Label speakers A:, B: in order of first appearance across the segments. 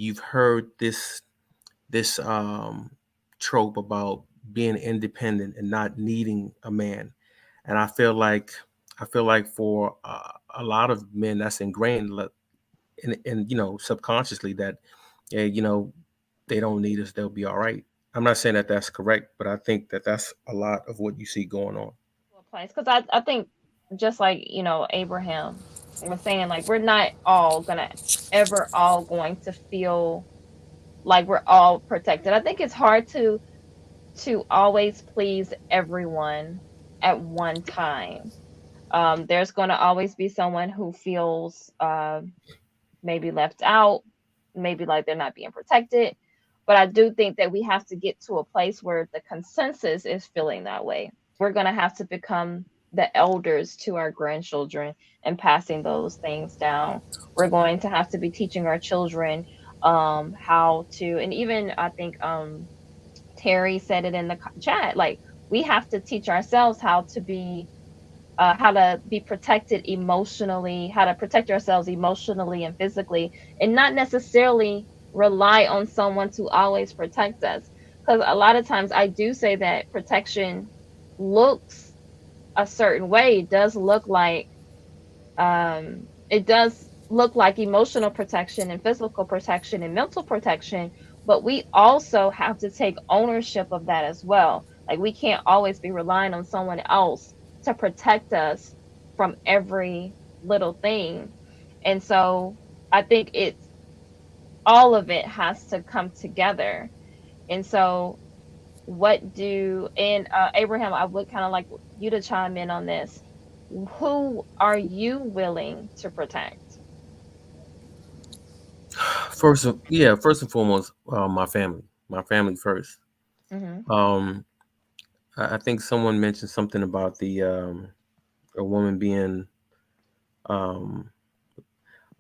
A: you've heard this trope about being independent and not needing a man, and I feel like for a lot of men that's ingrained in subconsciously that yeah, they don't need us, they'll be all right. I'm not saying that that's correct, but I think that that's a lot of what you see going on.
B: A place because I think just like Abraham was saying, like we're not all gonna ever all going to feel like we're all protected. I think it's hard to always please everyone at one time. There's going to always be someone who feels maybe left out, maybe like they're not being protected. But I do think that we have to get to a place where the consensus is feeling that way. We're going to have to become the elders to our grandchildren and passing those things down. We're going to have to be teaching our children how to, and even I think Terry said it in the chat, like we have to teach ourselves how to be protected emotionally, how to protect ourselves emotionally and physically, and not necessarily rely on someone to always protect us. Because a lot of times I do say that protection looks a certain way. It does look like emotional protection and physical protection and mental protection, but we also have to take ownership of that as well. Like we can't always be relying on someone else to protect us from every little thing. And so I think it's all of it has to come together. And so what do and Abraham, I would kind of like you to chime in on this. Who are you willing to protect?
A: First and foremost, my family first.
B: Hmm.
A: Um, I think someone mentioned something about the a woman being um,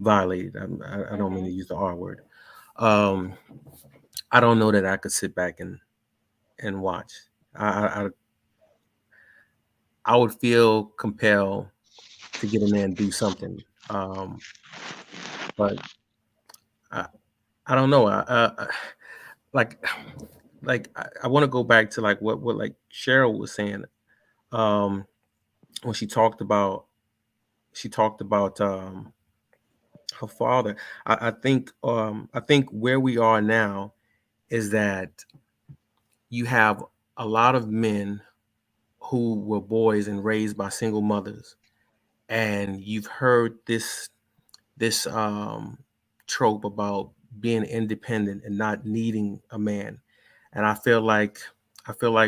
A: violated. I don't mean to
B: Hmm.
A: use the R word. Um, I don't know that I could sit back and watch. I would feel compelled to get in there and do something. But I, I don't know. Like I want to go back to like what like Cheryl was saying um, when she talked about her father. I think where we are now is that you have a lot of men who were boys and raised by single mothers, and you've heard this trope about being independent and not needing a man. And I feel like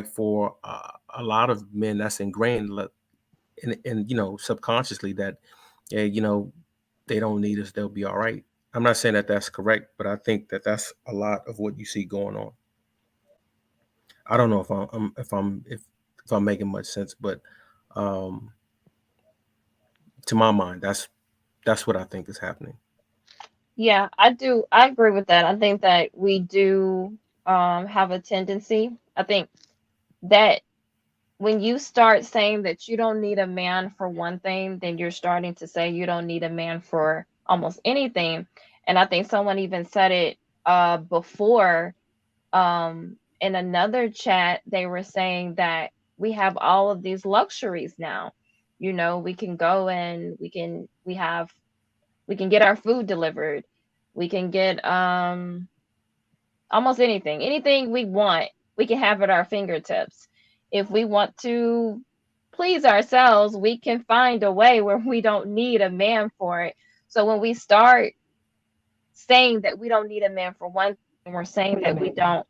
A: for a lot of men that's ingrained in subconsciously that yeah, they don't need us, they'll be all right. I'm not saying that that's correct, but I think that that's a lot of what you see going on. I don't know if I'm making much sense, but um, to my mind, that's what I think is happening.
B: Yeah, I do. I agree with that. I think that we do have a tendency. I think that when you start saying that you don't need a man for one thing, then you're starting to say you don't need a man for almost anything. And I think someone even said it before in another chat. They were saying that we have all of these luxuries now. We can go and we can get our food delivered. We can get almost anything. Anything we want, we can have at our fingertips. If we want to please ourselves, we can find a way where we don't need a man for it. So when we start saying that we don't need a man for one thing, we're saying that we don't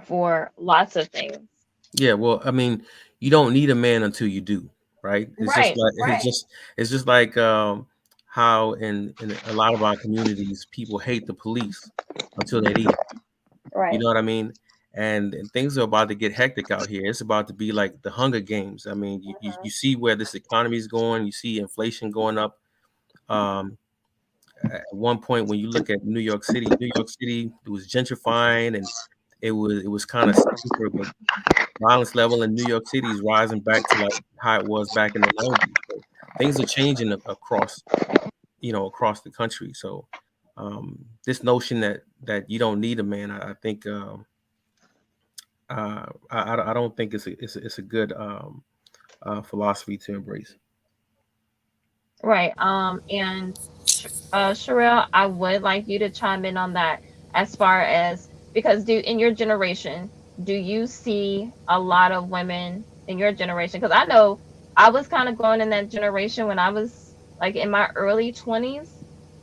B: for lots of things.
A: Yeah, well, I mean, you don't need a man until you do, right? It's just
B: Right,
A: like it's
B: right,
A: just it's just like how in a lot of our communities people hate the police until they need 'em. You
B: right.
A: know what I mean? And things are about to get hectic out here. It's about to be like the Hunger Games. I mean, you
B: Mhm.
A: see where this economy is going. You see inflation going up. Um, at one point, when you look at New York City, it was gentrifying and it was kind of safer, but violence level in New York City is rising back to like how it was back in the 90s. So things are changing across the country. So This notion that you don't need a man, I think I don't think it's a good philosophy to embrace.
B: Right. And Sherelle, I would like you to chime in on that as far as because do in your generation, do you see a lot of women in your generation? Because I know I was kind of going in that generation when I was like in my early 20s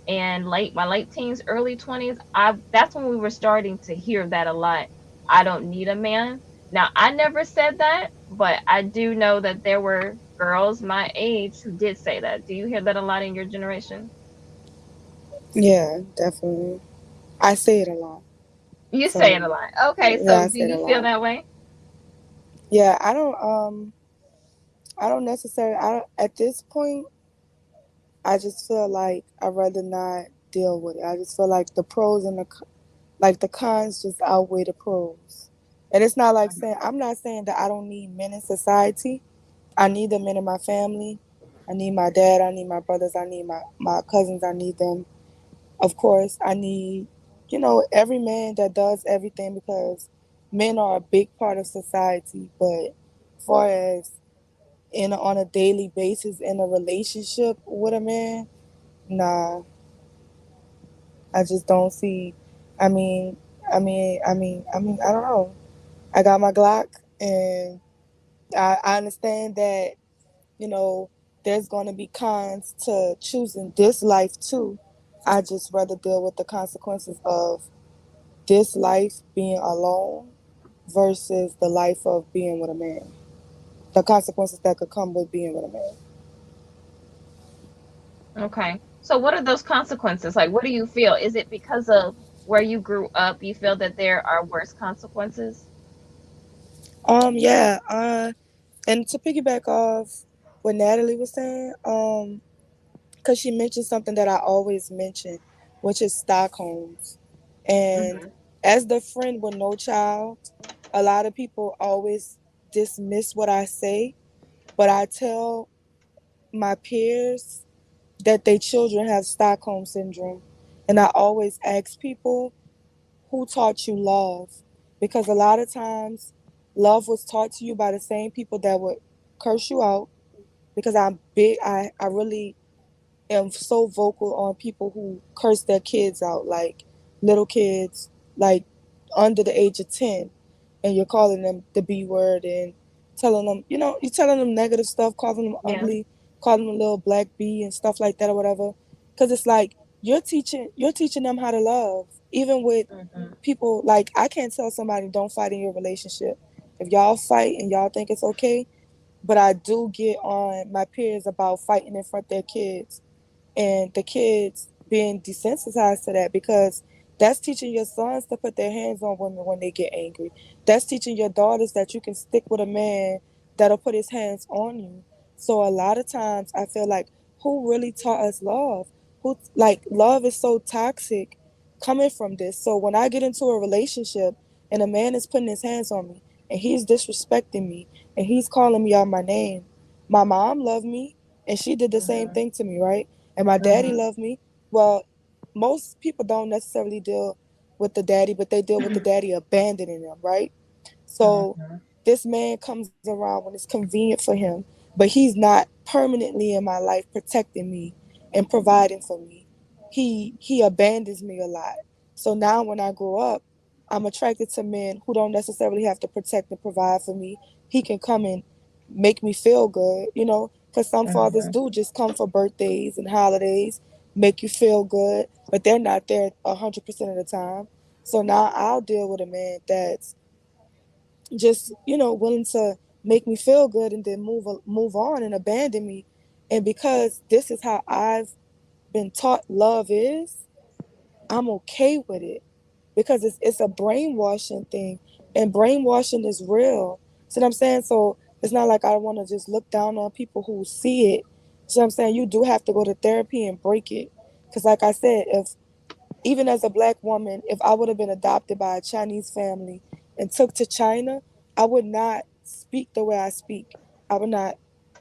B: and late teens, early 20s. I That's when we were starting to hear that a lot. I don't need a man. Now, I never said that, but I do know that there were girls my age who did say that. Do you hear that a lot in your generation?
C: Yeah, definitely. I say it a lot.
B: You say it a
C: So
B: lot. Okay,
C: yeah,
B: so
C: I
B: do
C: say it a
B: you feel
C: lot.
B: that way?
C: Yeah, I don't necessarily I don't, at this point I just feel like I'd rather not deal with it. I just feel like the pros and like the cons just outweigh the pros. And it's not like saying I'm not saying that I don't need men in society. I need the men in my family. I need my dad, I need my brothers, I need my cousins, I need them. Of course, I need, every man that does everything because men are a big part of society. But far as on a daily basis in a relationship with a man, nah, I just don't see. I mean, I don't know. I got my Glock, and I understand that you know there's going to be cons to choosing this life too. I just rather deal with the consequences of this life being alone versus the life of being with a man. The consequences that could come with being with a man.
B: Okay. So what are those consequences? Like, what do you feel? Is it because of where you grew up, you feel that there are worse consequences?
C: Yeah. And to piggyback off what Natalie was saying, because she mentioned something that I always mention, which is Stockholm's. And
B: Hmm.
C: as the friend with no child, a lot of people always dismiss what I say, but I tell my peers that their children have Stockholm syndrome. And I always ask people, who taught you love? Because a lot of times, love was taught to you by the same people that would curse you out. Because I really am so vocal on people who curse their kids out, like little kids, like under the age of 10, and you're calling them the B word and telling them, you're telling them negative stuff, calling them
B: Yeah.
C: ugly, calling them a little black bee and stuff like that or whatever. Because it's like you're teaching them how to love, even with
B: Hmm.
C: people. Like, I can't tell somebody don't fight in your relationship. If y'all fight and y'all think it's okay, but I do get on my peers about fighting in front of their kids and the kids being desensitized to that, because that's teaching your sons to put their hands on women when they get angry. That's teaching your daughters that you can stick with a man that'll put his hands on you. So a lot of times I feel like, who really taught us love? Who, like, love is so toxic coming from this. So when I get into a relationship and a man is putting his hands on me and he's disrespecting me and he's calling me out my name, my mom loved me and she did the same
B: Hmm.
C: thing to me, right? And my daddy
B: Hmm.
C: loved me. Well, most people don't necessarily deal with the daddy, but they deal with the daddy abandoning them, right? So
B: Hmm.
C: this man comes around when it's convenient for him, but he's not permanently in my life protecting me and providing for me. He abandons me a lot. So now when I grow up, I'm attracted to men who don't necessarily have to protect and provide for me. He can come and make me feel good, because some fathers
B: Hmm.
C: do just come for birthdays and holidays, make you feel good, but they're not there 100% of the time. So now I'll deal with a man that's just willing to make me feel good and then move on and abandon me. And because this is how I've been taught love is, I'm okay with it, because it's a brainwashing thing, and brainwashing is real. See what I'm saying? So it's not like I want to just look down on people who see it. See what I'm saying? You do have to go to therapy and break it, because like I said, if even as a black woman, if I would have been adopted by a Chinese family and took to China, I would not speak the way I speak. I would not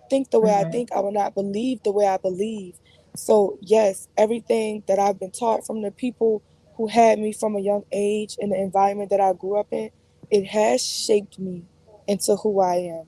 C: think the way I
B: Hmm.
C: think. I would not believe the way I believe. So, yes, everything that I've been taught from the people who had me from a young age in the environment that I grew up in, it has shaped me into who I am.